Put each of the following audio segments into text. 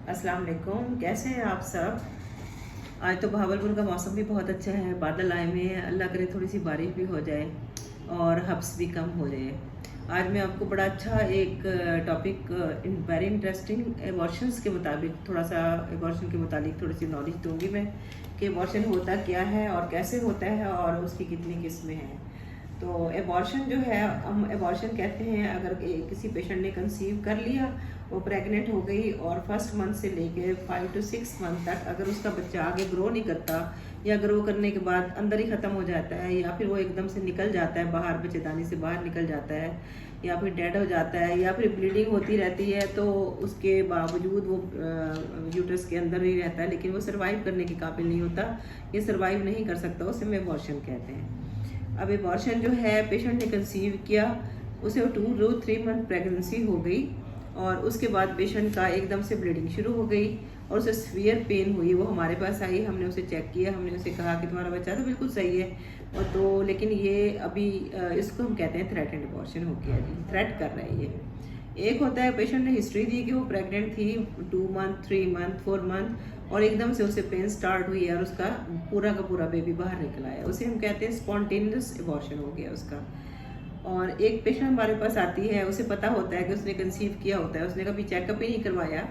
अस्सलाम वालेकुम, कैसे हैं आप सब। आज तो भावलपुर का मौसम भी बहुत अच्छा है, बादल आए हुए हैं। अल्लाह करे थोड़ी सी बारिश भी हो जाए और हब्स भी कम हो जाए। आज मैं आपको बड़ा अच्छा एक टॉपिक वेरी इंटरेस्टिंग एबॉर्शंस के मुताबिक थोड़ा सा एबॉर्शन के मुताबिक थोड़ी सी नॉलेज दूंगी मैं कि एबॉर्शन होता क्या है और कैसे होता है और उसकी कितनी किस्में हैं। तो एबॉर्शन जो है, हम एबॉर्शन कहते हैं अगर किसी पेशेंट ने कंसीव कर लिया, वो प्रेग्नेंट हो गई और फर्स्ट मंथ से लेके 5 to 6 मंथ तक अगर उसका बच्चा आगे ग्रो नहीं करता या ग्रो करने के बाद अंदर ही ख़त्म हो जाता है या फिर वो एकदम से निकल जाता है बाहर, बच्चेदानी से बाहर निकल जाता है या फिर डेड हो जाता है या फिर ब्लीडिंग होती रहती है, तो उसके बावजूद वो यूट्रस के अंदर ही रहता है लेकिन वो सर्वाइव करने के काबिल नहीं होता, ये सर्वाइव नहीं कर सकता, उसे हम एबॉर्शन कहते हैं। अब एबॉर्शन जो है, पेशेंट ने कंसीव किया, उसे 2 to 3 मंथ प्रेगनेंसी हो गई और उसके बाद पेशेंट का एकदम से ब्लीडिंग शुरू हो गई और उसे सीवियर पेन हुई। वो हमारे पास आई, हमने उसे चेक किया, हमने उसे कहा कि तुम्हारा बच्चा तो बिल्कुल सही है और तो लेकिन ये अभी इसको हम कहते हैं थ्रेटेंड एबॉर्शन हो गया जी, थ्रेट कर रहा है ये। एक होता है पेशेंट ने हिस्ट्री दी कि वो प्रेग्नेंट थी 2 मंथ 3 मंथ 4 मंथ और एकदम से उसे पेन स्टार्ट हुई और उसका पूरा का पूरा बेबी बाहर निकल आया, उसे हम कहते हैं स्पॉन्टेनियस एबॉर्शन हो गया उसका। और एक पेशेंट हमारे पास आती है, उसे पता होता है कि उसने कंसीव किया होता है, उसने कभी चेकअप ही नहीं करवाया,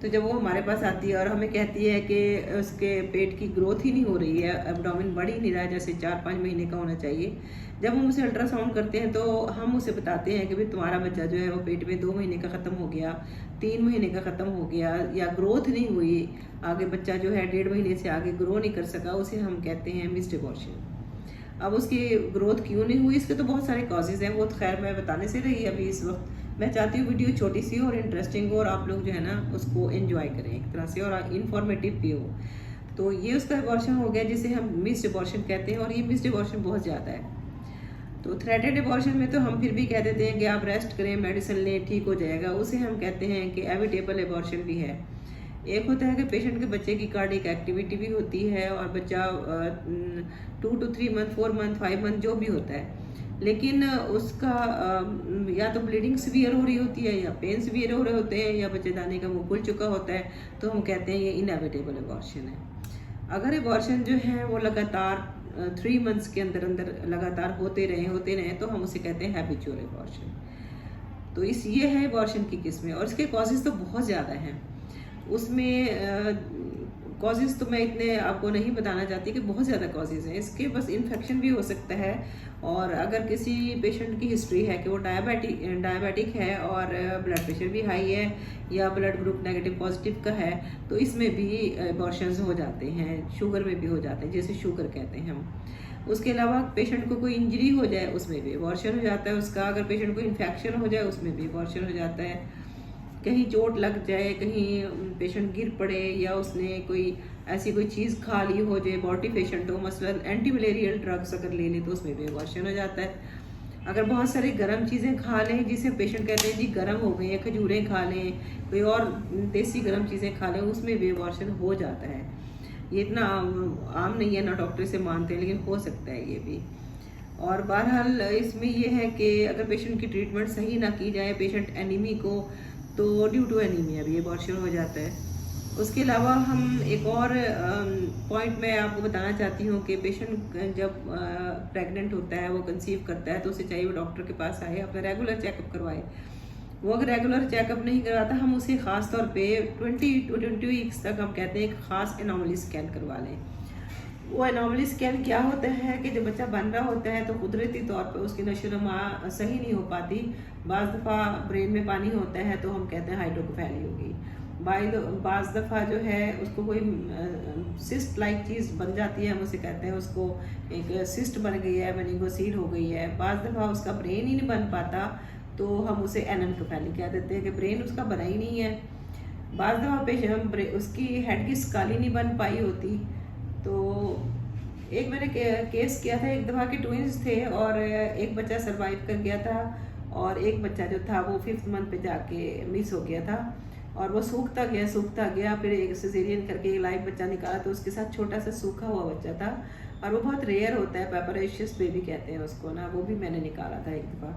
तो जब वो हमारे पास आती है और हमें कहती है कि उसके पेट की ग्रोथ ही नहीं हो रही है, एब्डोमेन बढ़ ही नहीं रहा है जैसे 4-5 महीने का होना चाहिए, जब हम उसे अल्ट्रासाउंड करते हैं तो हम उसे बताते हैं कि भाई तुम्हारा बच्चा जो है वो पेट में 2 महीने का ख़त्म हो गया, 3 महीने का ख़त्म हो गया या ग्रोथ नहीं हुई, आगे बच्चा जो है 1.5 महीने से आगे ग्रो नहीं कर सका, उसे हम कहते हैं मिस्ड एबॉर्शन। अब उसकी ग्रोथ क्यों नहीं हुई, इसके तो बहुत सारे कॉजेज़ हैं, वो तो खैर मैं बताने से रही अभी इस वक्त। मैं चाहती हूँ वीडियो छोटी सी और इंटरेस्टिंग हो और आप लोग जो है ना उसको एंजॉय करें एक तरह से और इन्फॉर्मेटिव भी हो। तो ये उसका एबॉर्शन हो गया जिसे हम मिस्ड एबॉर्शन कहते हैं और ये मिस्ड एबॉर्शन बहुत ज़्यादा है। तो थ्रेटेड एबॉर्शन में तो हम फिर भी कह देते हैं कि आप रेस्ट करें, मेडिसिन लें, ठीक हो जाएगा, उसे हम कहते हैं कि एविटेबल एबॉर्शन भी है। एक होता है कि पेशेंट के बच्चे की कार्डियक एक्टिविटी भी होती है और बच्चा 2 to 3 मंथ 4 मंथ 5 मंथ जो भी होता है, लेकिन उसका या तो ब्लीडिंग सीवियर हो रही होती है या पेन सीवियर हो रहे होते हैं या बच्चेदानी का मुंह खुल चुका होता है, तो हम कहते हैं ये इनएविटेबल एबॉर्शन है। अगर एबॉर्शन जो है वो लगातार 3 मंथ्स के अंदर अंदर लगातार होते रहे तो हम उसे कहते हैं हैबिचुअल एबॉर्शन। तो इस ये है एबॉर्शन की किस्में और इसके कॉजेज़ तो बहुत ज़्यादा हैं। उसमें कॉजेज़ तो मैं इतने आपको नहीं बताना चाहती कि बहुत ज़्यादा कॉजेज़ हैं इसके, बस इन्फेक्शन भी हो सकता है और अगर किसी पेशेंट की हिस्ट्री है कि वो डायबिटिक है और ब्लड प्रेशर भी हाई है या ब्लड ग्रुप नेगेटिव पॉजिटिव का है, तो इसमें भी एबॉर्शंस हो जाते हैं, शुगर में भी हो जाते हैं, जैसे शुगर कहते हैं हम। उसके अलावा पेशेंट को कोई इंजरी हो जाए उसमें भी एबॉर्शन हो जाता है उसका, अगर पेशेंट को इन्फेक्शन हो जाए उसमें भी एबॉर्शन हो जाता है, कहीं चोट लग जाए, कहीं पेशेंट गिर पड़े या उसने कोई ऐसी कोई चीज़ खा ली हो जो एबॉर्टिव पेशेंट हो, मसलन एंटी मलेरियल ड्रग्स अगर ले ले तो उसमें भी एबॉर्शन हो जाता है। अगर बहुत सारी गर्म चीज़ें खा लें जिसे पेशेंट कहते हैं जी गर्म हो गई हैं, खजूरें खा लें, कोई और देसी गर्म चीज़ें खा लें, उसमें भी एबॉर्शन हो जाता है। ये इतना आम नहीं है, ना डॉक्टर से मानते हैं, लेकिन हो सकता है ये भी। और बहरहाल इसमें ये है कि अगर पेशेंट की ट्रीटमेंट सही ना की जाए, पेशेंट एनीमी को, तो ड्यू टू एनीमिया भी एबॉर्शन हो जाता है। उसके अलावा हम एक और पॉइंट मैं आपको बताना चाहती हूँ कि पेशेंट जब प्रेग्नेंट होता है, वो कंसीव करता है, तो उसे चाहिए वो डॉक्टर के पास आए, अपना रेगुलर चेकअप करवाए। वो अगर रेगुलर चेकअप नहीं करवाता, हम उसे ख़ास तौर पे 20 to 20 वीक्स तक हम कहते हैं एक ख़ास एनोमली स्कैन करवा लें। वो एनोमली स्कैन क्या होता है कि जब बच्चा बन रहा होता है तो कुदरती तौर पर उसकी नशोनुमा सही नहीं हो पाती, बाज़ दफ़ा ब्रेन में पानी होता है तो हम कहते हैं हाइड्रोकेफेली होगी, बाज़ दफ़ा जो है उसको कोई सिस्ट लाइक चीज़ बन जाती है, हम उसे कहते हैं उसको एक सिस्ट बन गई है, मेनिंगोसील हो गई है, बाज़ दफ़ा उसका ब्रेन ही नहीं बन पाता तो हम उसे एननकेफेली कह देते हैं कि ब्रेन उसका बना ही नहीं है। बाज़ दफ़ा पेशेंट उसकी हेड की स्काली नहीं बन पाई होती। तो एक मैंने केस किया था, एक दफ़ा के ट्विंस थे और एक बच्चा सरवाइव कर गया था और एक बच्चा जो था वो 5th मंथ पे जाके मिस हो गया था और वो सूखता गया, फिर एक सिजेरियन करके एक लाइव बच्चा निकाला तो उसके साथ छोटा सा सूखा हुआ बच्चा था और वो बहुत रेयर होता है, पेपरेशियस बेबी कहते हैं उसको ना, वो भी मैंने निकाला था एक दफ़ा।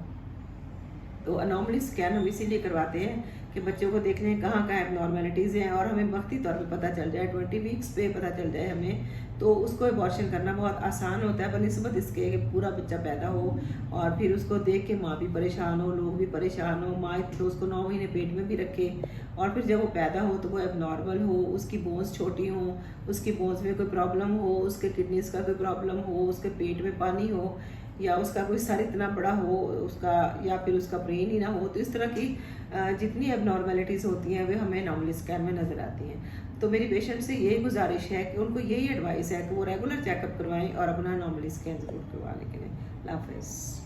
तो अनोमली स्कैन हम इसीलिए करवाते हैं कि कि बच्चों को देख लें कहाँ कहाँ एबनॉर्मेलिटीज़ हैं और हमें वक्ती तौर पे पता चल जाए, 20 वीक्स पे पता चल जाए हमें, तो उसको अबॉर्शन करना बहुत आसान होता है बनिस्बत इसके कि पूरा बच्चा पैदा हो और फिर उसको देख के माँ भी परेशान हो, लोग भी परेशान हो। माँ तो उसको 9 महीने पेट में भी रखे और फिर जब वो पैदा हो तो वो एबनॉर्मल हो, उसकी बोन्स छोटी हो, उसकी बोन्स में कोई प्रॉब्लम हो, उसके किडनीज का कोई प्रॉब्लम हो, उसके पेट में पानी हो, या उसका कोई सर इतना बड़ा हो उसका, या फिर उसका ब्रेन ही ना हो। तो इस तरह की जितनी एबनॉर्मेलिटीज़ होती हैं वे हमें एनोमली स्कैन में नज़र आती हैं। तो मेरी पेशेंट से यही गुजारिश है कि उनको यही एडवाइस है कि वो रेगुलर चेकअप करवाएं और अपना एनोमली स्कैन ज़रूर करवा लें। अल्लाह हाफ़िज़।